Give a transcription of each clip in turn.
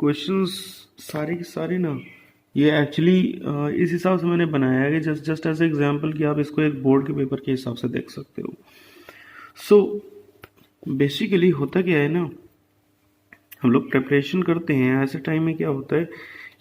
Questions सारे के सारे ना ये एक्चुअली इस हिसाब से मैंने बनाया है कि जस्ट एज एग्जांपल कि आप इसको एक बोर्ड के पेपर के हिसाब से देख सकते हो। सो बेसिकली होता क्या है ना, हम लोग प्रिपरेशन करते हैं, ऐसे टाइम में क्या होता है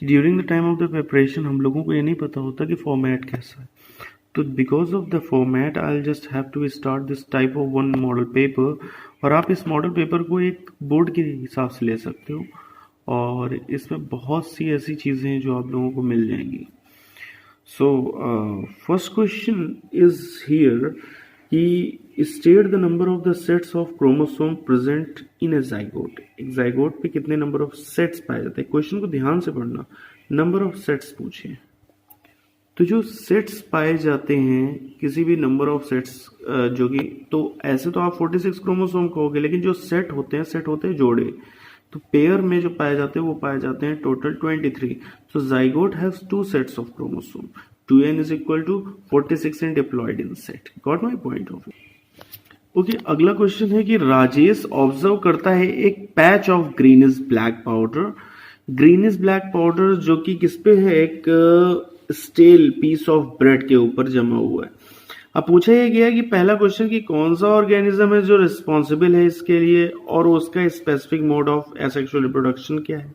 कि during the time of the preparation हम लोगों को ये नहीं पता होता कि फॉर्मेट कैसा है। तो because of the format I just have to start this type of one model paper, और आप इस मॉडल पेपर को एक बोर्ड के हिसाब से ले सकते हो और इसमें बहुत सी ऐसी चीज़ें हैं जो आप लोगों को मिल जाएंगी। So first question is here कि state the number of the sets of chromosome present in a zygote. एक जाइगोट पे कितने नंबर ऑफ सेट्स पाए जाते हैं। क्वेश्चन को ध्यान से पढ़ना, नंबर ऑफ सेट्स पूछे। तो जो सेट्स पाए जाते हैं किसी भी नंबर ऑफ सेट्स जो कि, तो ऐसे तो आप 46 क्रोमोसोम कहोगे, लेकिन जो सेट होते हैं जोड़े। तो पेयर में जो पाए जाते हैं वो पाए जाते हैं total 23। So zygote haves 2 sets of chromosome, 2n is equal to 46 and diploid in set. Got my point of view? Okay, अगला क्वेश्चन है कि राजेश ऑब्जर्व करता है एक patch of greenish black powder. Greenish black powder जो कि किस पे है, एक स्टेल पीस ऑफ ब्रेड के ऊपर जमा हुआ है। अब पूछा यह गया कि पहला क्वेश्चन कि कौन सा ऑर्गेनिज्म है जो रिस्पॉन्सिबल है इसके लिए और उसका specific mode of asexual reproduction क्या है।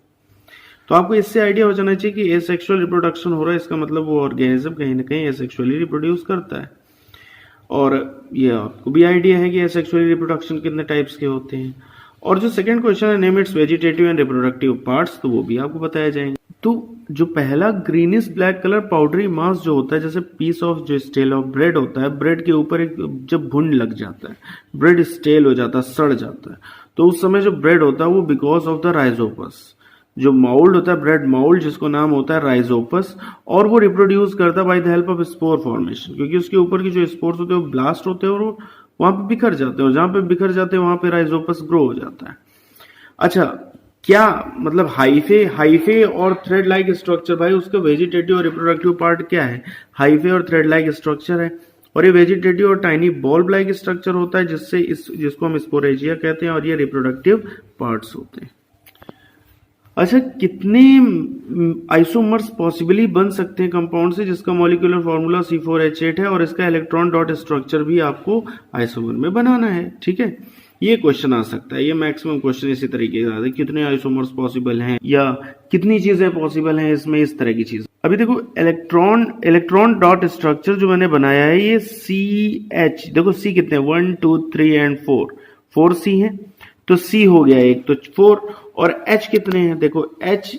तो आपको इससे आइडिया हो जाना चाहिए कि एसेक्सुअल रिप्रोडक्शन हो रहा है, इसका मतलब वो ऑर्गेनिज्म कहीं ना कहीं एसेक्सुअली रिप्रोड्यूस करता है। और ये आपको भी आइडिया है कि एसेक्सुअली रिप्रोडक्शन कितने टाइप्स के होते हैं। और जो सेकंड क्वेश्चन है name it's vegetative and reproductive parts, तो वो भी आपको बताया जाएंगे। तो जो पहला ग्रीनिश ब्लैक कलर पाउडरी मास जो होता है, जैसे पीस ऑफ जो स्टेल ऑफ ब्रेड होता है, ब्रेड के ऊपर एक जब भुन लग जाता है, ब्रेड स्टेल हो जाता है, सड़ जाता है, तो उस समय जो ब्रेड होता है वो बिकॉज ऑफ द राइजोपस, जो माउल्ड होता है ब्रेड माउल्ड जिसको नाम होता है राइजोपस, और वो रिप्रोड्यूस करता है by the help of spore formation, क्योंकि उसके ऊपर की जो स्पोर्स होते हैं वो ब्लास्ट होते हैं और वो वहां पे बिखर जाते हैं, और जहां पे बिखर जाते हैं वहां पे राइजोपस ग्रो हो जाता है। अच्छा, क्या मतलब हाइफे और थ्रेड लाइक स्ट्रक्चर, भाई उसका वेजिटेटिव और रिप्रोडक्टिव पार्ट क्या है, हाइफे और थ्रेड लाइक स्ट्रक्चर है, और ये वेजिटेटिव और टाइनी बॉल्ब लाइक स्ट्रक्चर होता है जिसको हम स्पोरेजिया कहते हैं, और ये रिप्रोडक्टिव पार्ट्स होते हैं। अच्छा, कितने आइसोमर्स पॉसिबली बन सकते हैं कंपाउंड से जिसका मॉलिक्यूलर फार्मूला C4H8 है, और इसका इलेक्ट्रॉन डॉट स्ट्रक्चर भी आपको आइसोमर में बनाना है। ठीक है, ये क्वेश्चन आ सकता है, ये मैक्सिमम क्वेश्चन इसी तरीके का है, कितने आइसोमर्स पॉसिबल हैं या कितनी चीजें पॉसिबल हैं इसमें, इस तरह की चीज। अभी देखो इलेक्ट्रॉन डॉट स्ट्रक्चर जो मैंने बनाया है ये CH, देखो C कितने 1 2 3 एंड 4 C है, तो C हो गया एक, तो 4, और H कितने हैं, देखो H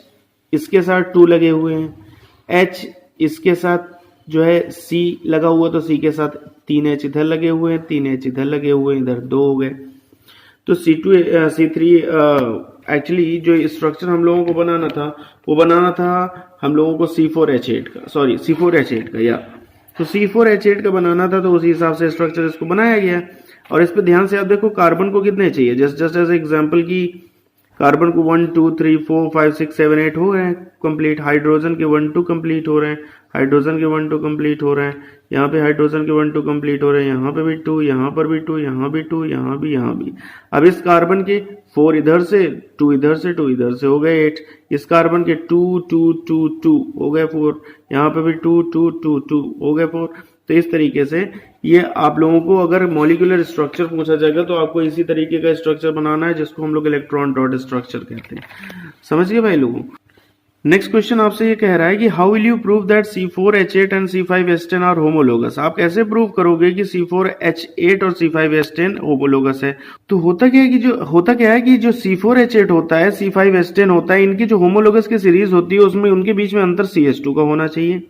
इसके साथ 2 लगे हुए हैं, H इसके साथ जो है C लगा हुआ, तो C के साथ 3H इधर लगे हुए हैं, 3H इधर लगे हुए हैं, इधर 2 हो गए। तो C3 एक्चुअली जो स्ट्रक्चर हम लोगों को बनाना था वो बनाना था हम लोगों को C4H8 का, या तो C4H8 का बनाना था, तो उसी हिसाब से स्ट्रक्चर इसको बनाया गया। और इस पे ध्यान से आप देखो कार्बन को कितने चाहिए, जस्ट एज एग्जांपल की कार्बन को 1 2 3 4 5 6 7 8 हो गए हैं कंप्लीट, हाइड्रोजन के 1 2 कंप्लीट हो रहे हैं, हाइड्रोजन के 1 2 कंप्लीट हो रहे हैं, यहाँ पे हाइड्रोजन के 1 2 कंप्लीट हो रहे हैं, यहाँ पे भी 2, यहाँ पर भी 2, यहाँ भी 2, यहाँ भी। अब इस कार्बन के 4 इधर से, 2 इधर से, 2 इधर से, हो गए 8। इस कार्बन के 2 2 2 2 हो गए 4, यहाँ पे भी 2 2 2 2 हो गए 4। तो इस तरीके से ये आप लोगों को अगर मॉलिक्यूलर स्ट्रक्चर पूछा जाएगा तो आपको इसी तरीके का स्ट्रक्चर बनाना है, जिसको हम लोग इलेक्ट्रॉन डॉट स्ट्रक्चर कहते हैं। समझ गए भाई लोगों। नेक्स्ट क्वेश्चन आपसे ये कह रहा है कि how will you prove that C4H8 and C5H10 are homologous. आप कैसे प्रूव करोगे कि C4H8 और C5H10 होमोलोगस है। तो होता क्या है कि जो C4H8 होता है, C5H10 होता है, इनकी जो होमोलोगस की सीरीज होती है उसमें उनके बीच में अंतर CH2 का होना चाहिए,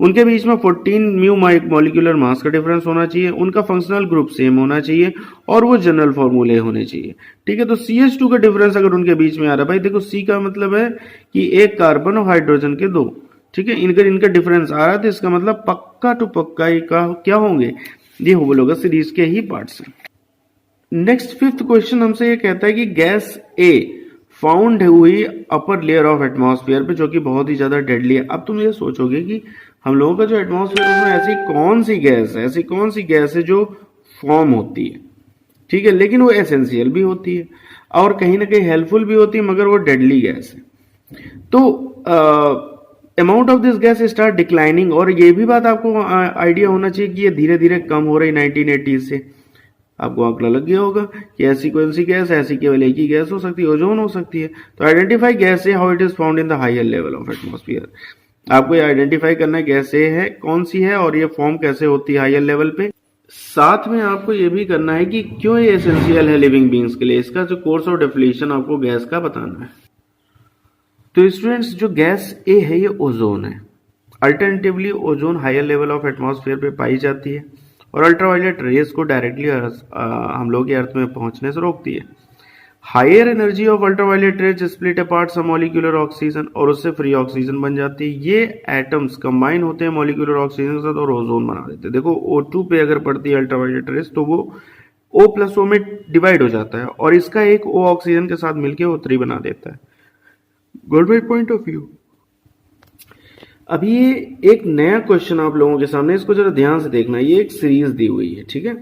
उनके बीच में 14 म्यू मॉलिक्यूलर मास का डिफरेंस होना चाहिए, उनका फंक्शनल ग्रुप सेम होना चाहिए, और वो जनरल फॉर्मूले होने चाहिए। ठीक है, तो CH2 का डिफरेंस अगर उनके बीच में आ रहा है, भाई देखो C का मतलब है कि एक कार्बन और हाइड्रोजन के 2, ठीक है, इनका डिफरेंस आ रहा है, तो इसका मतलब पक्का टू पक्का क्या होंगे, ये होमोलोगस सीरीज के ही पार्ट्स हैं। नेक्स्ट 5th क्वेश्चन हमसे ये कहता है कि गैस A फाउंड हुई अपर लेयर ऑफ एटमॉस्फेयर पे, जो कि बहुत ही ज्यादा डेडली है। अब तुम ये सोचोगे कि हम लोगों का जो एटमॉस्फेयर है ऐसी कौन सी गैस है जो फॉर्म होती है, ठीक है, लेकिन वो एसेंशियल भी होती है और कहीं ना कहीं हेल्पफुल भी होती है, मगर वो डेडली गैस है। तो amount of this gas start declining, और ये भी बात आपको आइडिया होना चाहिए कि ये धीरे धीरे कम हो रही 1980 से। आपको आंकड़ा लग गया होगा कि ऐसी कौन सी गैस, ऐसी केवल एक ही गैस हो सकती है, ओजोन हो सकती है। तो आइडेंटिफाई गैस है how it is found in the higher level of atmosphere. आपको ये आइडेंटिफाई करना है गैस है कौन सी है और ये फॉर्म कैसे होती है हायर लेवल पे। साथ में आपको ये भी करना है कि क्यों ये एसेंशियल है लिविंग बींग्स के लिए, इसका जो कोर्स ऑफ डेफिनेशन आपको गैस का बताना है। तो स्टूडेंट्स, जो गैस ए है ये ओजोन है। Alternatively ozone higher level of atmosphere पे पाई जाती है और अल्ट्रावायलेट रेज को डायरेक्टली हम लोग के अर्थ में पहुंचने से रोकती है। Higher energy of ultraviolet rays split apart some molecular oxygen, और उससे फ्री ऑक्सीजन बन जाती है। ये एटम्स कंबाइन होते हैं मॉलिक्यूलर ऑक्सीजन के साथ और ओजोन बना देते हैं। देखो O2 पे अगर पड़ती है अल्ट्रावायलेट रेज तो वो O+O में डिवाइड हो जाता है और इसका एक O ऑक्सीजन के साथ मिलकर O3 बना देता है। Good by point of view. अभी ये एक नया क्वेश्चन आप लोगों के सामने, इसको जरा ध्यान से देखना। ये एक सीरीज दी हुई है, ठीक है।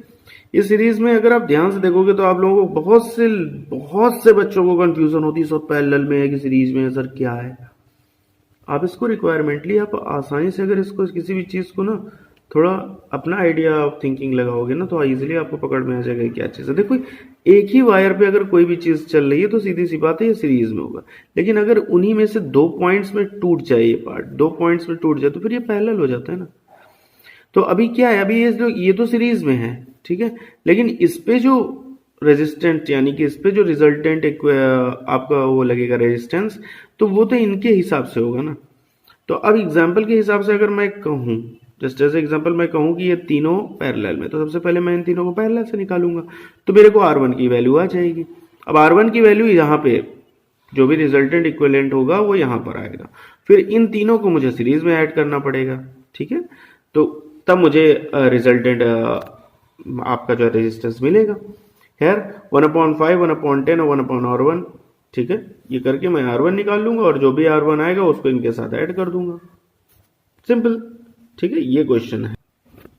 इस सीरीज में अगर आप ध्यान से देखोगे तो आप लोगों को बहुत से बच्चों को कंफ्यूजन होती है सब पैरेलल में है कि सीरीज में है, सर क्या है। आप इसको रिक्वायरमेंटली आप आसानी से अगर इसको किसी भी चीज को ना थोड़ा अपना आइडिया ऑफ थिंकिंग लगाओगे ना तो इजीली आपको पकड़ में आ जाएगा क्या चीज है। देखो एक ही वायर पे अगर कोई भी चीज चल रही है तो सीधी सी बात है ये सीरीज में होगा, लेकिन अगर उन्हीं में से 2 पॉइंट्स में टूट जाए, ये पार्ट 2 पॉइंट्स में टूट जाए तो फिर ये पैरेलल हो जाता है ना। तो अभी क्या है, अभी ये तो सीरीज में है, ठीक है, लेकिन इस पे जो रेजिस्टेंट यानी कि इस पे जो रिजल्टेंट आपका वो लगेगा रेजिस्टेंस, तो वो तो इनके हिसाब से होगा ना। तो अब एग्जाम्पल के हिसाब से अगर मैं कहूं, जस्ट एज एग्जाम्पल मैं कहूं कि ये तीनों पैरेलल में, तो सबसे पहले मैं इन तीनों को पैरेलल से निकालूंगा तो मेरे को R1 की वैल्यू आ जाएगी। अब R1 की वैल्यू यहाँ पे जो भी रिजल्टेंट इक्विवेलेंट होगा वो यहाँ पर आएगा, फिर इन तीनों को मुझे सीरीज में ऐड करना पड़ेगा, ठीक है। तो तब मुझे रिजल्टेंट आपका जो रेजिस्टेंस मिलेगा। खैर 1/5, 1/10 और 1/R1, ठीक है। ये करके मैं R1 निकाल लूंगा और जो भी R1 आएगा उसको इनके साथ ऐड कर दूंगा, सिंपल, ठीक है। ये क्वेश्चन है।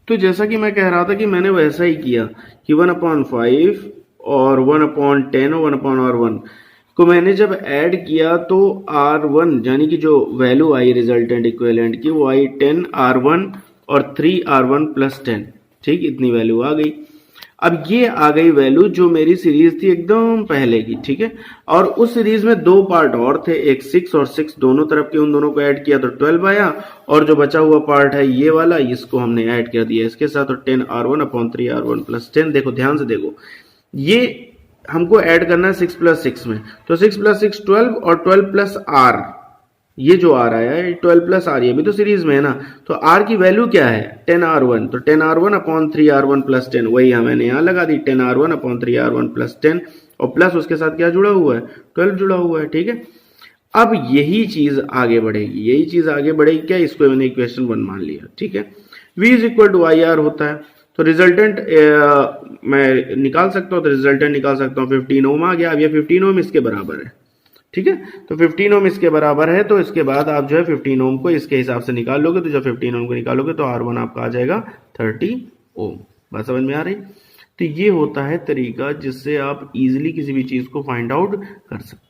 तो जैसा कि मैं कह रहा था कि मैंने वैसा ही किया कि 1/5 और 1/10 और 1/R1 को मैंने जब ऐड किया तो R1 यानी कि जो वैल्यू आई रिजल्टेंट इक्विवेलेंट की वो आई 10R1 और 3R1 + 10, ठीक, इतनी वैल्यू आ गई। अब ये आ गई वैल्यू जो मेरी सीरीज थी एकदम पहले की, ठीक है। और उस सीरीज में 2 पार्ट और थे, एक 6 और 6 दोनों तरफ के, उन दोनों को ऐड किया तो 12 आया, और जो बचा हुआ पार्ट है ये वाला, इसको हमने ऐड कर दिया इसके साथ, तो 10R1/3R1 + 10। देखो ध्यान से देखो, ये हमको ऐड करना है 6 + 6 में, तो 6 + 6 12 और 12 + R, ये जो R आया है 12 + R, ये भी तो सीरीज में है ना। तो R की वैल्यू क्या है 10R1, तो 10R1/3R1 + 10, वही मैंने यहाँ लगा दी 10R1/3R1 + 10, और प्लस उसके साथ क्या जुड़ा हुआ है 12 जुड़ा हुआ है, ठीक है। अब यही चीज आगे बढ़ेगी, क्या, इसको मैंने इक्वेशन 1 मान लिया, ठीक है। V = IR होता है, तो रिजल्टेंट मैं निकाल सकता हूँ, तो रिजल्टेंट निकाल सकता हूँ 15 ओम आ गया। अब ये 15 ओम इसके बराबर है, ठीक है। तो 15 ओम इसके बराबर है, तो इसके बाद आप जो है 15 ओम को इसके हिसाब से निकाल लोगे, तो जब 15 ओम को निकालोगे तो R1 आपका आ जाएगा 30 ओम। बात समझ में आ रही। तो ये होता है तरीका जिससे आप इजीली किसी भी चीज को फाइंड आउट कर सकते हो।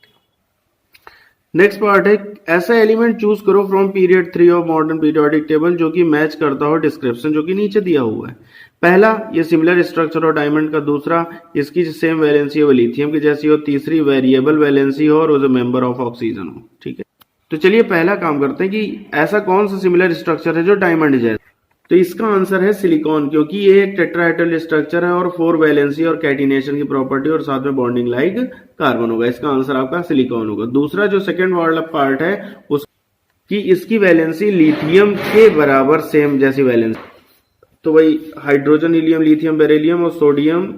नेक्स्ट पार्ट है, ऐसा एलिमेंट चूज करो from period 3 of modern periodic table जो कि मैच करता हो डिस्क्रिप्शन जो कि नीचे दिया हुआ है। पहला, ये सिमिलर स्ट्रक्चर और डायमंड का। दूसरा, इसकी सेम वैलेंसी हो, लिथियम की जैसी हो। तीसरी, वेरिएबल वैलेंसी हो और वो जो मेंबर ऑफ ऑक्सीजन हो, ठीक है। तो चलिए पहला काम करते हैं कि ऐसा कौन सा सिमिलर स्ट्रक्चर है जो डायमंड जैसा। तो इसका आंसर है सिलिकॉन, क्योंकि ये एक टेट्राहेड्रल स्ट्रक्चर है और 4 वैलेंसी और कैटिनेशन की प्रॉपर्टी और साथ में बॉन्डिंग लाइक कार्बन होगा। इसका आंसर आपका सिलिकॉन होगा। दूसरा जो सेकंड वाला पार्ट है उसकी इसकी वैलेंसी लिथियम के बराबर सेम जैसी वैलेंसी, तो वही हाइड्रोजन, हीलियम, लिथियम, बेरिलियम और सोडियम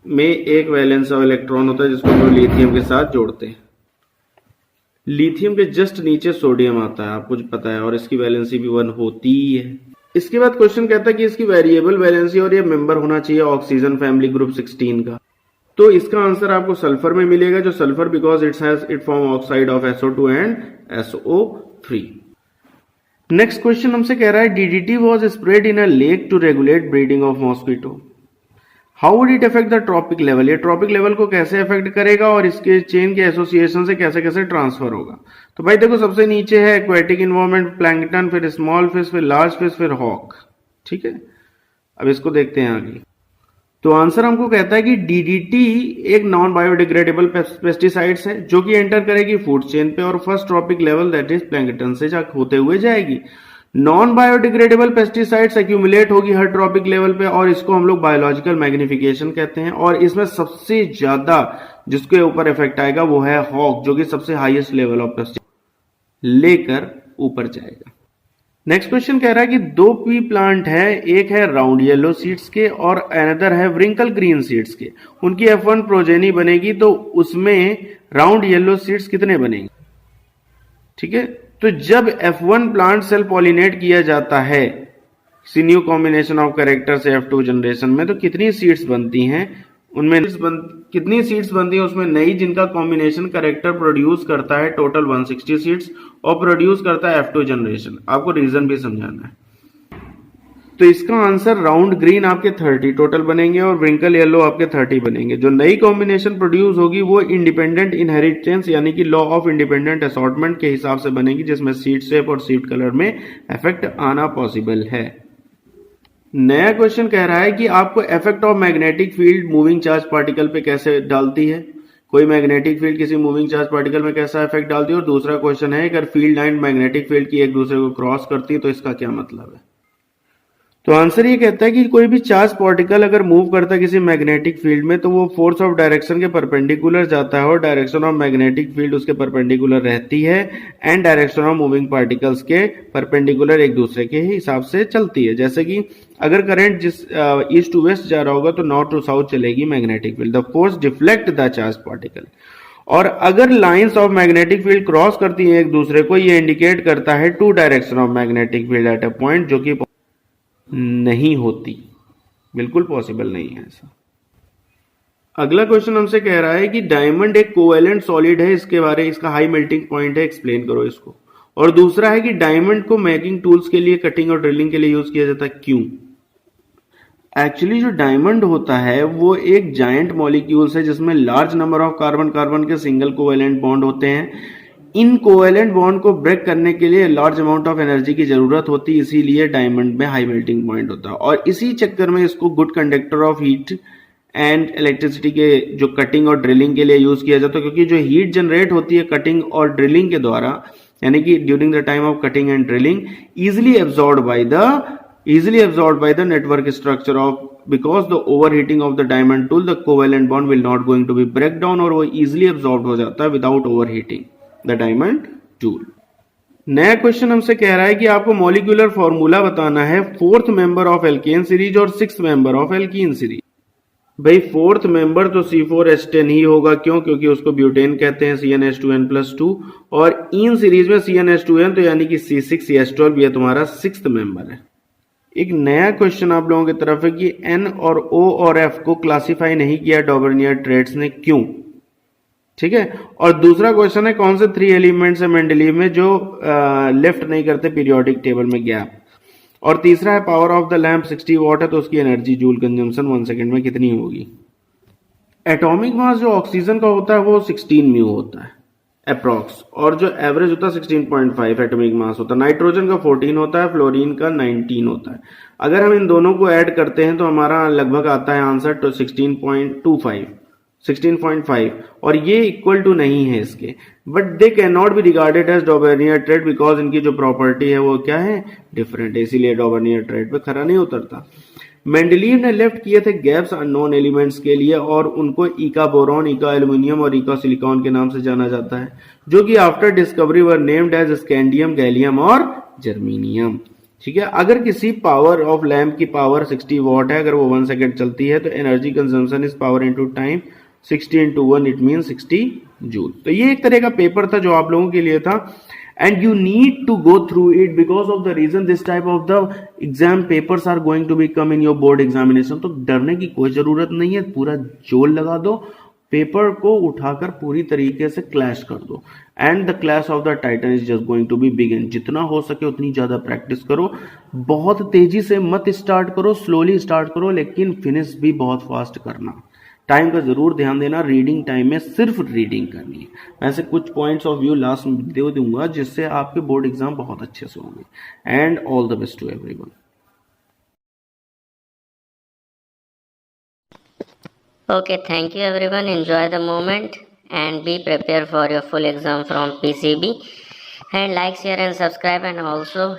में एक वैलेंस ऑफ इलेक्ट्रॉन होता है जिसको हम लिथियम के साथ जोड़ते हैं। लिथियम के जस्ट नीचे सोडियम आता है, आपको पता है, और इसकी वैलेंसी भी 1 होती ही है। इसके बाद क्वेश्चन कहता है कि इसकी वेरिएबल वैलेंसी और ये मेंबर होना चाहिए ऑक्सीजन फैमिली ग्रुप 16 का। तो इसका आंसर आपको सल्फर में मिलेगा, जो sulphur because it form oxide of SO2 and SO3। Next question हमसे कह रहा है DDT was spread in a lake to regulate breeding of mosquito, how would it affect the trophic level. ये trophic level को कैसे affect करेगा और इसके चेन के एसोसिएशन से कैसे कैसे ट्रांसफर होगा। तो भाई देखो सबसे नीचे है एक्वेटिक इन्वायरमेंट, प्लैंकटन, फिर स्मॉल फिश, फिर लार्ज फिश, फिर हॉक। ठीक है, अब इसको देखते हैं आगे। तो आंसर हमको कहता है कि डीडीटी एक नॉन बायोडिग्रेडेबल पेस्टिसाइड्स है जो कि एंटर करेगी फूड चेन पे और first trophic level that is plankton से होते हुए जाएगी। नॉन बायोडिग्रेडेबल पेस्टिसाइड्स एक्यूमुलेट होगी हर ट्रॉपिक लेवल पे और इसको हम लोग बायोलॉजिकल मैग्निफिकेशन कहते हैं। और इसमें सबसे ज्यादा जिसके ऊपर इफेक्ट आएगा वो है हॉक, जो कि सबसे हाईएस्ट लेवल ऑफ पेस्टिसाइड लेकर ऊपर जाएगा। नेक्स्ट क्वेश्चन कह रहा है कि दो पी प्लांट है, एक है राउंड येलो सीड्स के और अनदर है व्रिंकल ग्रीन सीड्स के। उनकी F1 प्रोजेनी बनेगी तो उसमें राउंड येलो सीड्स कितने बनेंगे? ठीक है, तो जब F1 प्लांट सेल पॉलिनेट किया जाता है किसी न्यू कॉम्बिनेशन ऑफ कैरेक्टर से F2 जनरेशन में, तो कितनी सीड्स बनती हैं? उनमें कितनी सीड्स बनती है उसमें नई, जिनका कॉम्बिनेशन कैरेक्टर प्रोड्यूस करता है टोटल 160 सीड्स और प्रोड्यूस करता है F2 जनरेशन। आपको रीजन भी समझाना है। तो इसका आंसर राउंड ग्रीन आपके 30 टोटल बनेंगे और व्रिंकल येलो आपके 30 बनेंगे। जो नई कॉम्बिनेशन प्रोड्यूस होगी वो इंडिपेंडेंट इनहेरिटेंस यानी कि लॉ ऑफ इंडिपेंडेंट असॉर्टमेंट के हिसाब से बनेगी, जिसमें सीड शेप और सीड कलर में इफेक्ट आना पॉसिबल है। नया क्वेश्चन कह रहा है कि आपको effect of magnetic field moving charge particle पे कैसे डालती है। कोई मैग्नेटिक फील्ड किसी मूविंग चार्ज पार्टिकल में कैसा इफेक्ट डालती है। और दूसरा क्वेश्चन है अगर फील्ड लाइन मैग्नेटिक फील्ड की एक दूसरे को क्रॉस करती है तो इसका क्या मतलब है। तो आंसर ये कहता है कि कोई भी चार्ज पार्टिकल अगर मूव करता है किसी मैग्नेटिक फील्ड में तो वो फोर्स ऑफ डायरेक्शन के परपेंडिकुलर जाता है और डायरेक्शन ऑफ मैग्नेटिक फील्ड उसके परपेंडिकुलर रहती है and direction of moving particles के परपेंडिकुलर एक दूसरे के हिसाब से चलती है। जैसे कि अगर करंट जिस ईस्ट टू वेस्ट जा रहा होगा तो नॉर्थ टू साउथ चलेगी magnetic field. The force deflect the charge particle. और अगर lines of magnetic field cross करती हैं एक दूसरे को, ये इंडिकेट करता है to direction of magnetic field at a point, जो कि नहीं होती, बिल्कुल पॉसिबल नहीं है ऐसा। अगला क्वेश्चन हमसे कह रहा है कि डायमंड एक कोवेलेंट सॉलिड है, इसका हाई मेल्टिंग पॉइंट है, एक्सप्लेन करो इसको। और दूसरा है कि डायमंड को मेकिंग टूल्स के लिए, कटिंग और ड्रिलिंग के लिए यूज किया जाता है, क्यों? एक्चुअली जो डायमंड होता है वो एक जायंट मॉलिक्यूल्स है जिसमें large number of carbon carbon के सिंगल कोवेलेंट बॉन्ड होते हैं। इन कोवेलेंट बॉन्ड को ब्रेक करने के लिए लार्ज अमाउंट ऑफ एनर्जी की जरूरत होती है, इसीलिए डायमंड में हाई मेल्टिंग पॉइंट होता है। और इसी चक्कर में इसको good conductor of heat and electricity के जो कटिंग और ड्रिलिंग के लिए यूज किया जाता है, क्योंकि जो हीट जनरेट होती है कटिंग और ड्रिलिंग के द्वारा, यानी कि during the time of cutting and drilling, easily absorbed by the network structure of, because the overheating of the diamond tool, the covalent bond will not going to be break down, और वो easily absorbed हो जाता है without overheating the diamond tool। नया question हमसे कह रहा है कि आपको मॉलिक्यूलर फॉर्मूला बताना है fourth member of alkane series और sixth member of alkene series. भाई फोर्थ मेंबर तो C4H10 ही होगा, क्यों? क्योंकि उसको ब्यूटेन कहते हैं, CnH2n+2, और इन सीरीज में CnH2n तो यानी कि C6H12 ये तुम्हारा सिक्स्थ मेंबर है। एक नया क्वेश्चन आप लोगों की तरफ है कि N और O और F को क्लासिफाई नहीं किया डॉबर्नियर ट्रेड्स ने, क्यों? ठीक है। और दूसरा क्वेश्चन है कौन से 3 एलिमेंट्स है मेंडलीव में जो लेफ्ट नहीं करते पीरियोडिक टेबल में गैप। और तीसरा है power of the lamp 60 watt है तो उसकी एनर्जी जूल कंजम्पशन 1 सेकेंड में कितनी होगी। एटॉमिक मास जो ऑक्सीजन का होता है वो 16 म्यू होता है अप्रॉक्स, और जो एवरेज होता है 16.5 एटॉमिक मास होता है। नाइट्रोजन का 14 होता है, फ्लोरीन का 19 होता है। अगर हम इन दोनों को ऐड करते हैं तो हमारा लगभग आता है आंसर तो 16.5, और ये इक्वल टू नहीं है इसके, but they can not be regarded as Dobereiner triad because इनकी जो प्रॉपर्टी है वो क्या है, डिफरेंट है, इसीलिए डॉबर्नियर ट्रेड पे खरा नहीं उतरता। मेंडलीव ने लेफ्ट किए थे गैप्स अननोन एलिमेंट्स के लिए और उनको इका बोरॉन, इका एल्यूमिनियम और इका सिलिकॉन के नाम से जाना जाता है, जो कि after discovery were named as scandium, gallium और जर्मीनियम। ठीक है। अगर किसी पावर ऑफ लैंप की पावर 60 वॉट है, अगर वो 1 सेकेंड चलती है तो energy consumption is power into time, 60 into 1 it mean 60 joule. तो ये एक तरह का पेपर था जो आप लोगों के लिए था, and you need to go through it because of the reason this type of the exam papers are going to be come in your board examination. तो डरने की कोई जरूरत नहीं है, पूरा जोर लगा दो, पेपर को उठाकर पूरी तरीके से क्लैश कर दो, and the clash of the titan is just going to be begin. जितना हो सके उतनी ज्यादा प्रैक्टिस करो, बहुत तेजी से मत स्टार्ट करो, स्लोली स्टार्ट करो, लेकिन फिनिश भी बहुत फास्ट करना। टाइम का ज़रूर ध्यान देना, रीडिंग टाइम में सिर्फ रीडिंग करनी है। मैं ऐसे कुछ पॉइंट्स ऑफ व्यू लास्ट में दे दूंगा जिससे आपके बोर्ड एग्जाम बहुत अच्छे से होंगे। And all the best to everyone. Okay, thank you everyone. Enjoy the moment and be prepared for your full exam from PCB. And like, share, and subscribe, and also